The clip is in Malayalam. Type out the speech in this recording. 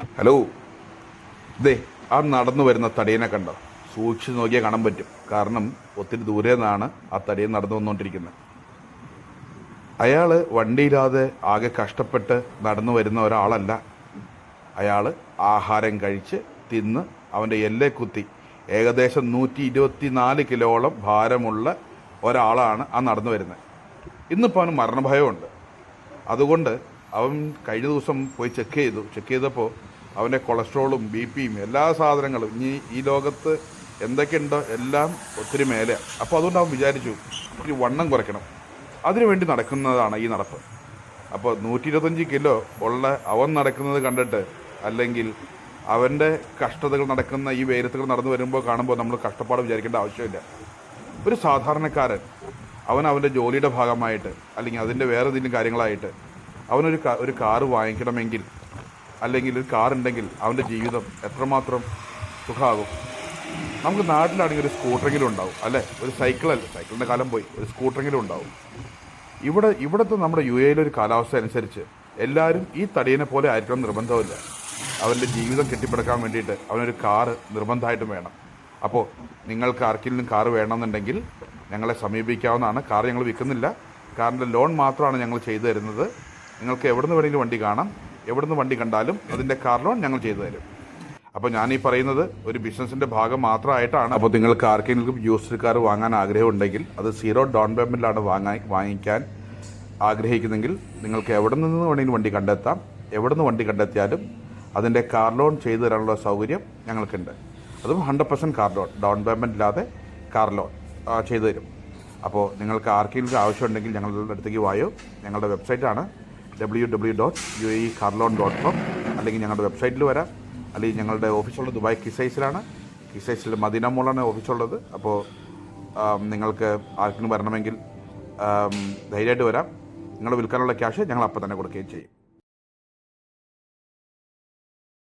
ഹലോ, ദേ ആ നടന്നു വരുന്ന തടിയനെ കണ്ടോ? സൂക്ഷിച്ച് നോക്കിയാൽ കാണാൻ പറ്റും. കാരണം ഒത്തിരി ദൂരെ നിന്നാണ് ആ തടിയൻ നടന്നു വന്നുകൊണ്ടിരിക്കുന്നത്. അയാൾ വണ്ടിയില്ലാതെ ആകെ കഷ്ടപ്പെട്ട് നടന്നു വരുന്ന ഒരാളല്ല. അയാൾ ആഹാരം കഴിച്ച് തിന്ന് അവൻ്റെ എല്ലെ കുത്തി ഏകദേശം 124 കിലോളം ഭാരമുള്ള ഒരാളാണ് ആ നടന്നു വരുന്നത്. ഇന്നിപ്പോൾ അവന് മരണഭയമുണ്ട്. അതുകൊണ്ട് അവൻ കഴിഞ്ഞ ദിവസം പോയി ചെക്ക് ചെയ്തപ്പോൾ അവൻ്റെ കൊളസ്ട്രോളും BP-യും എല്ലാ സാധനങ്ങളും ഇനി ഈ ലോകത്ത് എന്തൊക്കെയുണ്ടോ എല്ലാം ഒത്തിരി മേലെ. അപ്പോൾ അതുകൊണ്ട് അവൻ വിചാരിച്ചു ഒരു വണ്ണം കുറയ്ക്കണം. അതിനുവേണ്ടി നടക്കുന്നതാണ് ഈ നടപ്പ്. അപ്പോൾ 125 കിലോ ഉള്ള അവൻ നടക്കുന്നത് കണ്ടിട്ട്, അല്ലെങ്കിൽ അവൻ്റെ കഷ്ടതകൾ നടക്കുന്ന ഈ വെയിലത്തുകൾ നടന്നു വരുമ്പോൾ കാണുമ്പോൾ നമ്മൾ കഷ്ടപ്പാട് വിചാരിക്കേണ്ട ആവശ്യമില്ല. ഒരു സാധാരണക്കാരൻ അവൻ്റെ ജോലിയുടെ ഭാഗമായിട്ട് അല്ലെങ്കിൽ അതിൻ്റെ വേറെ എന്തെങ്കിലും കാര്യങ്ങളായിട്ട് ഒരു കാറ് വാങ്ങിക്കണമെങ്കിൽ, അല്ലെങ്കിൽ ഒരു കാറുണ്ടെങ്കിൽ അവൻ്റെ ജീവിതം എത്രമാത്രം സുഖമാകും. നമുക്ക് നാട്ടിലാണെങ്കിൽ ഒരു സ്കൂട്ടറെങ്കിലും ഉണ്ടാവും, അല്ലേ? ഒരു സൈക്കിളിൻ്റെ കാലം പോയി, ഒരു സ്കൂട്ടറെങ്കിലും ഉണ്ടാവും. ഇവിടുത്തെ നമ്മുടെ UAE കാലാവസ്ഥ അനുസരിച്ച് എല്ലാവരും ഈ തടിയനെ പോലെ ആയിരിക്കണം നിർബന്ധമില്ല. അവൻ്റെ ജീവിതം കെട്ടിപ്പടുക്കാൻ വേണ്ടിയിട്ട് അവനൊരു കാറ് നിർബന്ധമായിട്ടും വേണം. അപ്പോൾ നിങ്ങൾക്ക് ആർക്കെങ്കിലും കാറ് വേണമെന്നുണ്ടെങ്കിൽ ഞങ്ങളെ സമീപിക്കാവുന്നതാണ്. കാർ ഞങ്ങൾ വിൽക്കുന്നില്ല. കാറിൻ്റെ ലോൺ മാത്രമാണ് ഞങ്ങൾ ചെയ്തു തരുന്നത്. നിങ്ങൾക്ക് എവിടുന്ന് വേണമെങ്കിലും വണ്ടി കാണാം. എവിടുന്ന് വണ്ടി കണ്ടാലും അതിൻ്റെ കാർ ലോൺ ഞങ്ങൾ ചെയ്തു തരും. അപ്പോൾ ഞാനീ പറയുന്നത് ഒരു ബിസിനസ്സിൻ്റെ ഭാഗം മാത്രമായിട്ടാണ്. അപ്പോൾ നിങ്ങൾക്ക് ആർക്കെങ്കിലും യൂസ്ഡ് കാർ വാങ്ങാൻ ആഗ്രഹമുണ്ടെങ്കിൽ അത് 0 ഡൗൺ പേയ്മെൻറ്റിലാണ് വാങ്ങിക്കാൻ ആഗ്രഹിക്കുന്നെങ്കിൽ നിങ്ങൾക്ക് എവിടെ നിന്ന് വേണമെങ്കിലും വണ്ടി കണ്ടെത്താം. എവിടെ നിന്ന് വണ്ടി കണ്ടെത്തിയാലും അതിൻ്റെ കാർ ലോൺ ചെയ്തു തരാനുള്ള സൗകര്യം ഞങ്ങൾക്കുണ്ട്. അതും 100% കാർ ലോൺ, ഡൗൺ പേയ്മെൻറ്റ് ഇല്ലാതെ കാർ ലോൺ ചെയ്തു തരും. അപ്പോൾ നിങ്ങൾക്ക് ആർക്കെങ്കിലും ആവശ്യമുണ്ടെങ്കിൽ ഞങ്ങളുടെ അടുത്തേക്ക് വായോ. ഞങ്ങളുടെ വെബ്സൈറ്റാണ് www.uaecarloan.com. അല്ലെങ്കിൽ ഞങ്ങളുടെ വെബ്സൈറ്റിൽ വരാം. അല്ലെങ്കിൽ ഞങ്ങളുടെ ഓഫീസുള്ളത് ദുബായ് കിസൈസിലാണ്. കിസൈസിൽ മദീന മോളാണ് ഓഫീസുള്ളത്. അപ്പോൾ നിങ്ങൾക്ക് ആർക്കെങ്കിലും വരണമെങ്കിൽ ധൈര്യമായിട്ട് വരാം. നിങ്ങൾ വിൽക്കാനുള്ള ക്യാഷ് ഞങ്ങൾ അപ്പം തന്നെ കൊടുക്കുകയും ചെയ്യും.